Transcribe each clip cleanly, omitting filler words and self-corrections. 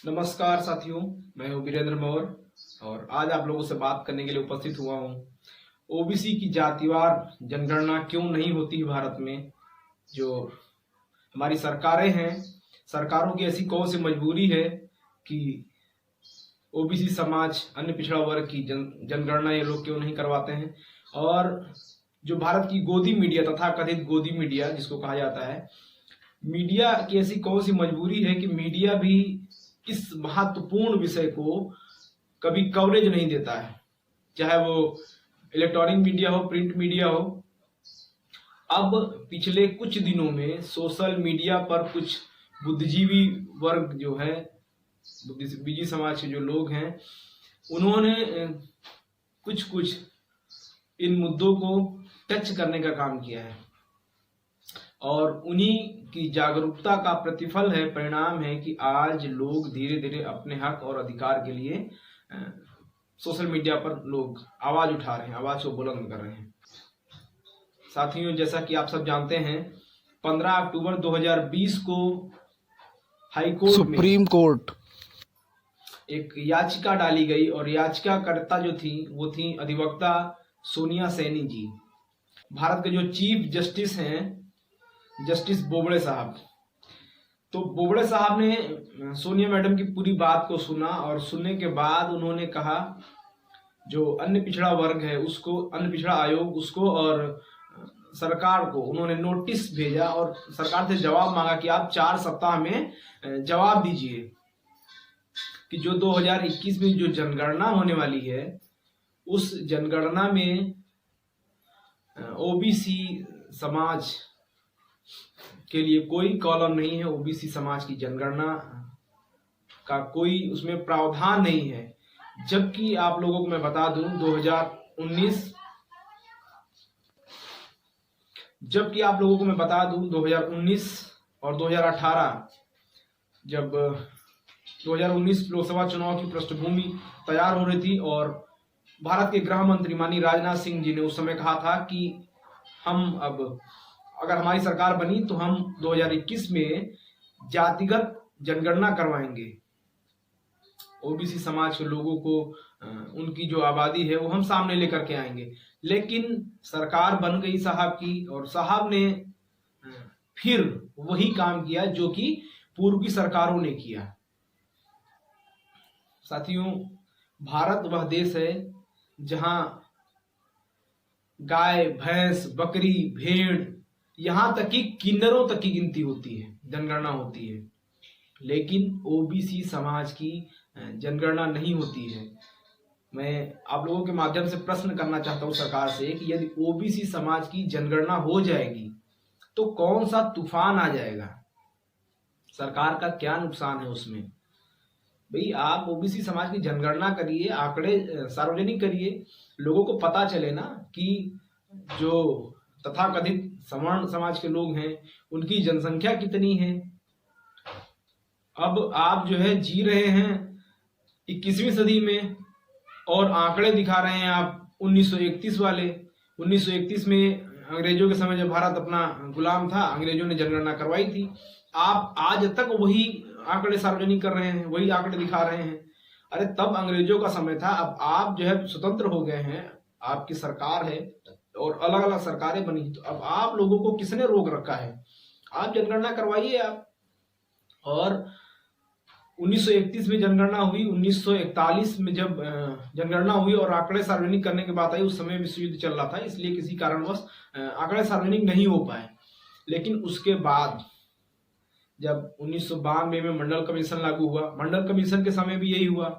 नमस्कार साथियों, मैं हूं वीरेंद्र मौर्य और आज आप लोगों से बात करने के लिए उपस्थित हुआ हूं। ओबीसी की जातिवार जनगणना क्यों नहीं होती है भारत में। जो हमारी सरकारें हैं, सरकारों की ऐसी कौन सी मजबूरी है कि ओबीसी समाज, अन्य पिछड़ा वर्ग की जनगणना ये लोग क्यों नहीं करवाते हैं। और जो भारत की गोदी मीडिया, तथा कथित गोदी मीडिया जिसको कहा जाता है, मीडिया की ऐसी कौन सी मजबूरी है कि मीडिया भी इस महत्वपूर्ण विषय को कभी कवरेज नहीं देता है, चाहे वो इलेक्ट्रॉनिक मीडिया हो, प्रिंट मीडिया हो। अब पिछले कुछ दिनों में सोशल मीडिया पर कुछ बुद्धिजीवी वर्ग जो है, बुद्धिजीवी समाज के जो लोग हैं, उन्होंने कुछ इन मुद्दों को टच करने का काम किया है और उन्हीं की जागरूकता का प्रतिफल है, परिणाम है कि आज लोग धीरे धीरे अपने हक और अधिकार के लिए सोशल मीडिया पर लोग आवाज उठा रहे हैं, आवाज को बुलंद कर रहे हैं। साथियों, जैसा कि आप सब जानते हैं, 15 अक्टूबर 2020 को हाईकोर्ट सुप्रीम कोर्ट एक याचिका डाली गई और याचिकाकर्ता जो थी वो थी अधिवक्ता सोनिया सैनी जी। भारत के जो चीफ जस्टिस हैं, जस्टिस बोबड़े साहब। तो बोबड़े साहब ने सोनिया मैडम की पूरी बात को सुना और सुनने के बाद उन्होंने कहा जो अन्य पिछड़ा वर्ग है उसको, अन्य पिछड़ा आयोग उसको और सरकार को उन्होंने नोटिस भेजा और सरकार से जवाब मांगा कि आप 4 सप्ताह में जवाब दीजिए कि जो 2021 में जो जनगणना होने वाली है उस जनगणना में ओबीसी समाज के लिए कोई कॉलम नहीं है, ओबीसी समाज की जनगणना का कोई उसमें प्रावधान नहीं है। जबकि आप लोगों को मैं बता दूं 2019 और 2018 जब 2019 लोकसभा चुनाव की पृष्ठभूमि तैयार हो रही थी और भारत के गृह मंत्री माननीय राजनाथ सिंह जी ने उस समय कहा था कि हम अब अगर हमारी सरकार बनी तो हम 2021 में जातिगत जनगणना करवाएंगे, ओबीसी समाज के लोगों को उनकी जो आबादी है वो हम सामने लेकर के आएंगे। लेकिन सरकार बन गई साहब की और साहब ने फिर वही काम किया जो कि पूर्व की सरकारों ने किया। साथियों, भारत वह देश है जहां गाय, भैंस, बकरी, भेड़, यहां तक कि किन्नरों तक की गिनती होती है, जनगणना होती है, लेकिन ओबीसी समाज की जनगणना नहीं होती है। मैं आप लोगों के माध्यम से प्रश्न करना चाहता हूं सरकार से कि यदि ओबीसी समाज की जनगणना हो जाएगी तो कौन सा तूफान आ जाएगा, सरकार का क्या नुकसान है उसमें। भाई, आप ओबीसी समाज की जनगणना करिए, आंकड़े सार्वजनिक करिए, लोगों को पता चले ना कि जो तथाकथित सवर्ण समाज के लोग हैं उनकी जनसंख्या कितनी है। अब आप जो है जी रहे हैं 21वीं सदी में और आंकड़े दिखा रहे हैं आप 1931 वाले। 1931 में अंग्रेजों के समय जब भारत अपना गुलाम था, अंग्रेजों ने जनगणना करवाई थी। आप आज तक वही आंकड़े सार्वजनिक कर रहे हैं, वही आंकड़े दिखा रहे हैं। अरे तब अंग्रेजों का समय था, अब आप जो है स्वतंत्र हो गए हैं, आपकी सरकार है और अलग अलग सरकारें बनी, तो अब आप लोगों को किसने रोक रखा है, आप जनगणना करवाइए आप। और 1931 में जनगणना हुई, 1941 में जब जनगणना हुई और आंकड़े सार्वजनिक करने की बात आई, उस समय विश्व युद्ध चल रहा था, इसलिए किसी कारणवश आंकड़े सार्वजनिक नहीं हो पाए। लेकिन उसके बाद जब 1992 में मंडल कमीशन लागू हुआ, मंडल कमीशन के समय भी यही हुआ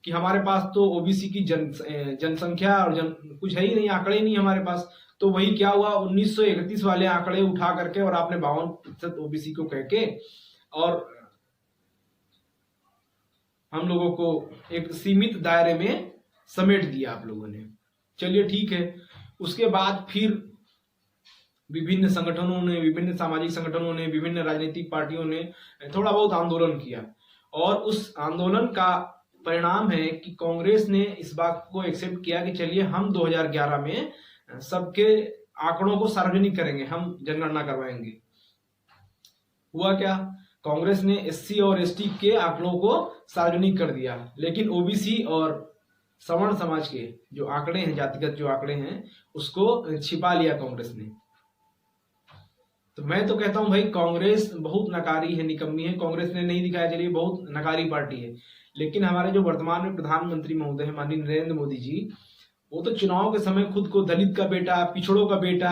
कि हमारे पास तो ओबीसी की जनसंख्या और कुछ है ही नहीं, आंकड़े ही नहीं हमारे पास। तो वही क्या हुआ, 1931 वाले आंकड़े उठा करके और आपने 52% ओबीसी को कह के और हम लोगों को एक सीमित दायरे में समेट दिया आप लोगों ने। चलिए ठीक है। उसके बाद फिर विभिन्न संगठनों ने, विभिन्न सामाजिक संगठनों ने, विभिन्न राजनीतिक पार्टियों ने थोड़ा बहुत आंदोलन किया और उस आंदोलन का परिणाम है कि कांग्रेस ने इस बात को एक्सेप्ट किया कि चलिए हम 2011 में सबके आंकड़ों को सार्वजनिक करेंगे, हम जनगणना करवाएंगे। हुआ क्या, कांग्रेस ने एससी और एसटी के आंकड़ों को सार्वजनिक कर दिया, लेकिन ओबीसी और सवर्ण समाज के जो आंकड़े हैं, जातिगत जो आंकड़े हैं, उसको छिपा लिया कांग्रेस ने। तो मैं तो कहता हूं भाई, कांग्रेस बहुत नकारी है, निकम्मी है। कांग्रेस ने नहीं दिखाया, चलिए बहुत नकारी पार्टी है, लेकिन हमारे जो वर्तमान में प्रधानमंत्री महोदय हैं माननीय नरेंद्र मोदी जी, वो तो चुनाव के समय खुद को दलित का बेटा, पिछड़ों का बेटा,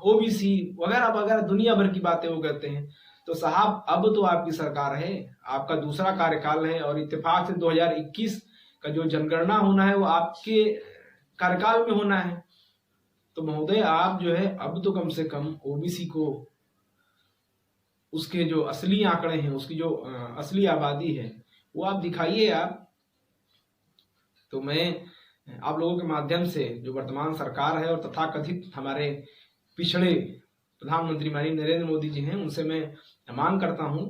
ओबीसी वगैरह वगैरह दुनिया भर की बातें वो कहते हैं। तो साहब, अब तो आपकी सरकार है, आपका दूसरा कार्यकाल है, और इत्तेफाक से 2021 का जो जनगणना होना है वो आपके कार्यकाल में होना है। तो महोदय, आप जो है अब तो कम से कम ओबीसी को उसके जो असली आंकड़े हैं, उसकी जो असली आबादी है, वो आप दिखाइए आप। तो मैं आप लोगों के माध्यम से जो वर्तमान सरकार है और तथाकथित हमारे पिछड़े प्रधानमंत्री माननीय नरेंद्र मोदी जी हैं, उनसे मैं मांग करता हूं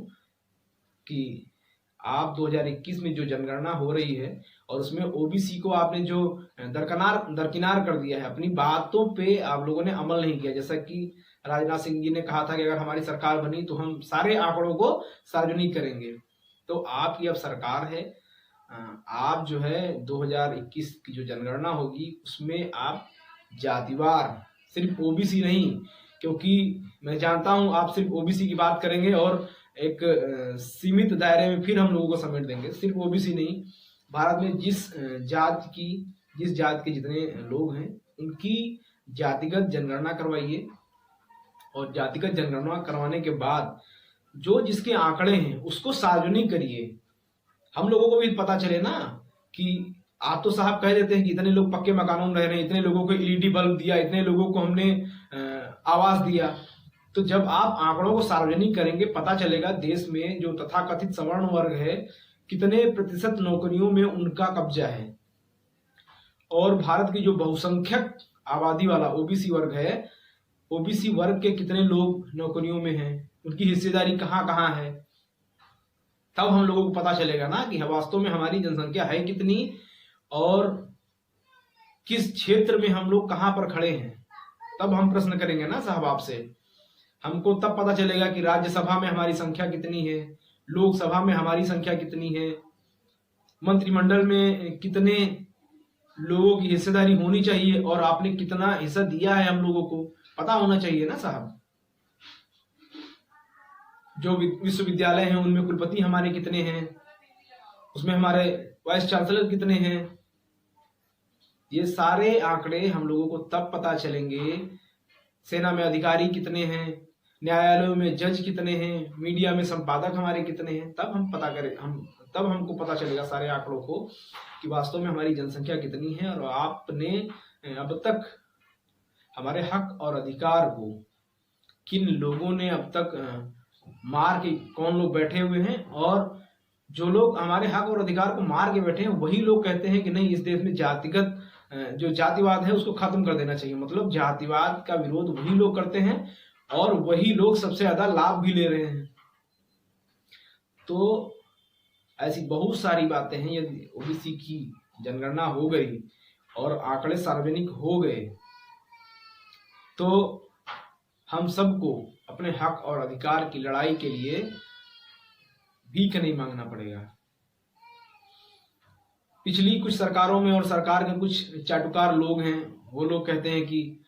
कि आप 2021 में जो जनगणना हो रही है और उसमें ओबीसी को आपने जो दरकिनार कर दिया है, अपनी बातों पे आप लोगों ने अमल नहीं किया। जैसा कि राजनाथ सिंह जी ने कहा था कि अगर हमारी सरकार बनी तो हम सारे आंकड़ों को सार्वजनिक करेंगे। तो आपकी अब सरकार है, आप जो है 2021 की जो जनगणना होगी उसमें आप जातिवार, सिर्फ ओबीसी नहीं, क्योंकि मैं जानता हूं आप सिर्फ ओबीसी की बात करेंगे और एक सीमित दायरे में फिर हम लोगों को समेट देंगे। सिर्फ ओबीसी नहीं, भारत में जिस जात के जितने लोग हैं उनकी जातिगत जनगणना करवाइए, और जातिगत जनगणना करवाने के बाद जो जिसके आंकड़े हैं उसको सार्वजनिक करिए। हम लोगों को भी पता चले ना कि आप तो साहब कह देते हैं कि इतने लोग पक्के मकानों में रह रहे हैं, इतने लोगों को एलईडी बल्ब दिया, इतने लोगों को हमने आवास दिया। तो जब आप आंकड़ों को सार्वजनिक करेंगे, पता चलेगा देश में जो तथाकथित सवर्ण वर्ग है कितने प्रतिशत नौकरियों में उनका कब्जा है, और भारत की जो बहुसंख्यक आबादी वाला ओबीसी वर्ग है, ओबीसी वर्ग के कितने लोग नौकरियों में हैं, उनकी हिस्सेदारी कहाँ कहाँ है। तब हम लोगों को पता चलेगा ना कि वास्तव में हमारी जनसंख्या है कितनी और किस क्षेत्र में हम लोग कहां पर खड़े हैं। तब हम प्रश्न करेंगे ना साहब आपसे। हमको तब पता चलेगा कि राज्यसभा में हमारी संख्या कितनी है, लोकसभा में हमारी संख्या कितनी है, मंत्रिमंडल में कितने लोगों की हिस्सेदारी होनी चाहिए, और आपने कितना हिस्सा दिया है, हम लोगों को पता होना चाहिए ना साहब। जो विश्वविद्यालय हैं उनमें कुलपति हमारे कितने हैं, उसमें हमारे वाइस चांसलर कितने हैं, ये सारे आंकड़े हम लोगों को तब पता चलेंगे। सेना में अधिकारी कितने हैं, न्यायालयों में जज कितने हैं, मीडिया में संपादक हमारे कितने हैं, तब हम पता करें, तब हमको पता चलेगा सारे आंकड़ों को कि वास्तव में हमारी जनसंख्या कितनी है, और आपने अब तक हमारे हक और अधिकार को किन लोगों ने अब तक मार के, कौन लोग बैठे हुए हैं, और जो लोग हमारे हक और अधिकार को मार के बैठे हैं वही लोग कहते हैं कि नहीं, इस देश में जातिगत जो जातिवाद है उसको खत्म कर देना चाहिए। मतलब जातिवाद का विरोध वही लोग करते हैं और वही लोग सबसे ज्यादा लाभ भी ले रहे हैं। तो ऐसी बहुत सारी बातें हैं। यदि ओबीसी की जनगणना हो गई और आंकड़े सार्वजनिक हो गए तो हम सबको अपने हक और अधिकार की लड़ाई के लिए भीख नहीं मांगना पड़ेगा। पिछली कुछ सरकारों में और सरकार के कुछ चाटुकार लोग हैं, वो लोग कहते हैं कि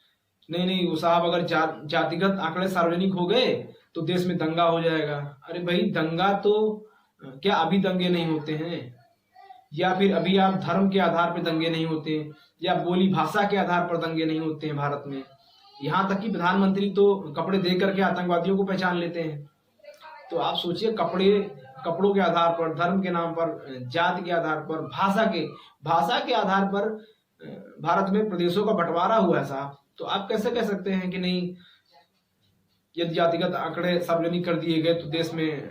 नहीं नहीं वो साहब, अगर जातिगत आंकड़े सार्वजनिक हो गए तो देश में दंगा हो जाएगा। अरे भाई, दंगा तो क्या अभी दंगे नहीं होते हैं, या फिर अभी आप धर्म के आधार पर दंगे नहीं होते, या बोली भाषा के आधार पर दंगे नहीं होते हैं भारत में। यहाँ तक कि प्रधानमंत्री तो कपड़े दे करके आतंकवादियों को पहचान लेते हैं। तो आप सोचिए, कपड़ों के आधार पर, धर्म के नाम पर, जाति के आधार पर, भाषा के आधार पर भारत में प्रदेशों का बंटवारा हुआ है साहब। तो आप कैसे कह सकते हैं कि नहीं, यदि जातिगत आंकड़े सार्वजनिक कर दिए गए तो देश में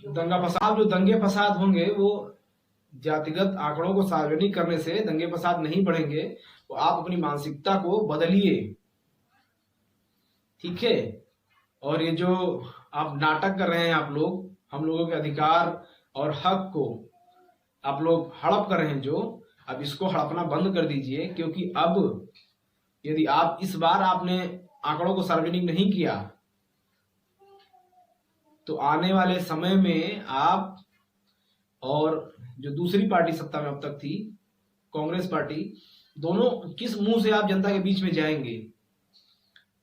दंगा फसाद, जो दंगे फसाद होंगे वो जातिगत आंकड़ों को सार्वजनिक करने से दंगे फसाद नहीं बढ़ेंगे। तो आप अपनी मानसिकता को बदलिए, ठीक है। और ये जो आप नाटक कर रहे हैं, आप लोग हम लोगों के अधिकार और हक को आप लोग हड़प कर रहे हैं, जो अब इसको हड़पना बंद कर दीजिए। क्योंकि अब यदि आप इस बार आपने आंकड़ों को सार्वजनिक नहीं किया तो आने वाले समय में आप और जो दूसरी पार्टी सत्ता में अब तक थी, कांग्रेस पार्टी, दोनों किस मुंह से आप जनता के बीच में जाएंगे?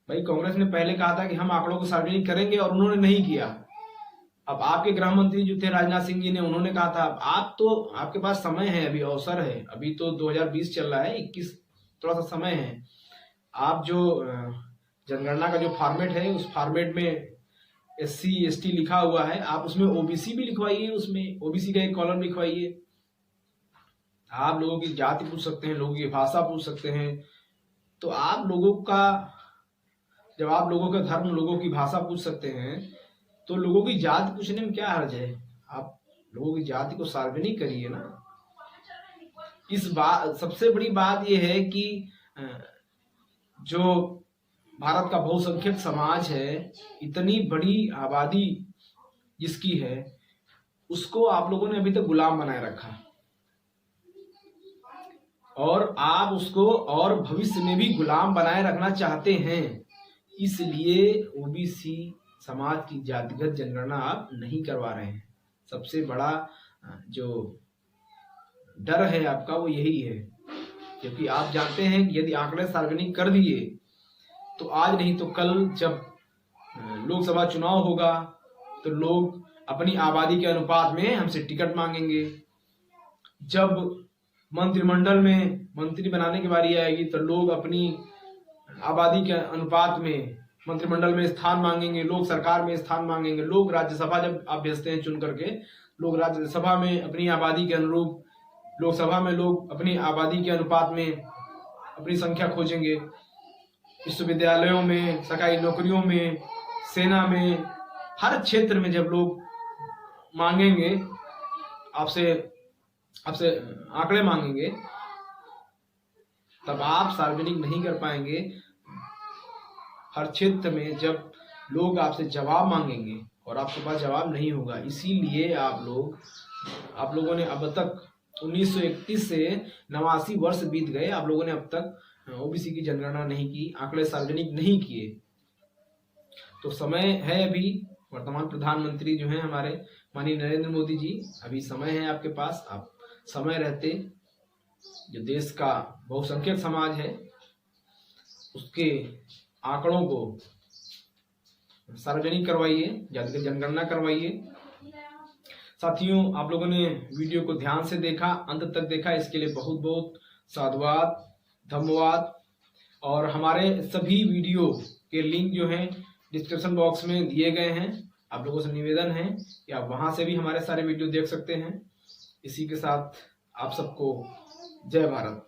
भाई कांग्रेस ने पहले कहा था कि हम आंकड़ों को सार्वजनिक करेंगे और उन्होंने नहीं किया। अब आपके गृह मंत्री जो थे राजनाथ सिंह जी ने, उन्होंने कहा था। आप तो, आपके पास समय है, अभी अवसर है, अभी तो 2020 चल रहा है, 21 थोड़ा सा समय है। आप जो जनगणना का जो फॉर्मेट है, उस फॉर्मेट में SC ST लिखा हुआ है, आप उसमें OBC भी लिखवाइए, उसमें OBC का एक कॉलम लिखवाइए। आप लोगों की जाति पूछ सकते हैं, लोगों की भाषा पूछ सकते हैं। तो आप लोगों का, जब आप लोगों का धर्म, लोगों की भाषा पूछ सकते हैं, तो लोगों की जाति पूछने में क्या हर्ज है? आप लोगों की जाति को सार्वजनिक करिए ना। इस बात, सबसे बड़ी बात यह है कि जो भारत का बहुसंख्यक समाज है, इतनी बड़ी आबादी जिसकी है, उसको आप लोगों ने अभी तक गुलाम बनाए रखा, और आप उसको और भविष्य में भी गुलाम बनाए रखना चाहते हैं। इसलिए OBC समाज की जातिगत जनगणना आप नहीं करवा रहे हैं। सबसे बड़ा जो डर है आपका वो यही है, क्योंकि आप जानते हैं कि यदि आंकड़े सार्वजनिक कर दिए तो आज नहीं तो कल जब लोकसभा चुनाव होगा तो लोग अपनी आबादी के अनुपात में हमसे टिकट मांगेंगे। जब मंत्रिमंडल में मंत्री बनाने की बारी आएगी तो लोग अपनी आबादी के अनुपात में मंत्रिमंडल में स्थान मांगेंगे, लोग सरकार में स्थान मांगेंगे। लोग राज्यसभा जब आप भेजते हैं चुन करके, लोग राज्यसभा में अपनी आबादी के अनुरूप, लोकसभा में लोग अपनी आबादी के अनुपात में अपनी संख्या खोजेंगे। विश्वविद्यालयों में, सरकारी नौकरियों में, सेना में, हर क्षेत्र में जब लोग मांगेंगे, आपसे आंकड़े मांगेंगे, तब आप सार्वजनिक नहीं कर पाएंगे। हर क्षेत्र में जब लोग आपसे जवाब मांगेंगे और आपके पास जवाब नहीं होगा, इसीलिए आप लोगों ने अब तक 1931 से 89 वर्ष बीत गए, आप लोगों ने अब तक OBC की जनगणना नहीं की, आंकड़े सार्वजनिक नहीं किए। तो समय है अभी, वर्तमान प्रधानमंत्री जो हैं हमारे माननीय नरेंद्र मोदी जी, अभी समय है आपके पास। आप समय रहते जो देश का बहुसंख्यक समाज है उसके आंकड़ों को सार्वजनिक करवाइए, जातिगत जनगणना करवाइए। साथियों, आप लोगों ने वीडियो को ध्यान से देखा, अंत तक देखा, इसके लिए बहुत बहुत साधुवाद, धन्यवाद। और हमारे सभी वीडियो के लिंक जो हैं डिस्क्रिप्शन बॉक्स में दिए गए हैं। आप लोगों से निवेदन है कि आप वहां से भी हमारे सारे वीडियो देख सकते हैं। इसी के साथ आप सबको जय भारत।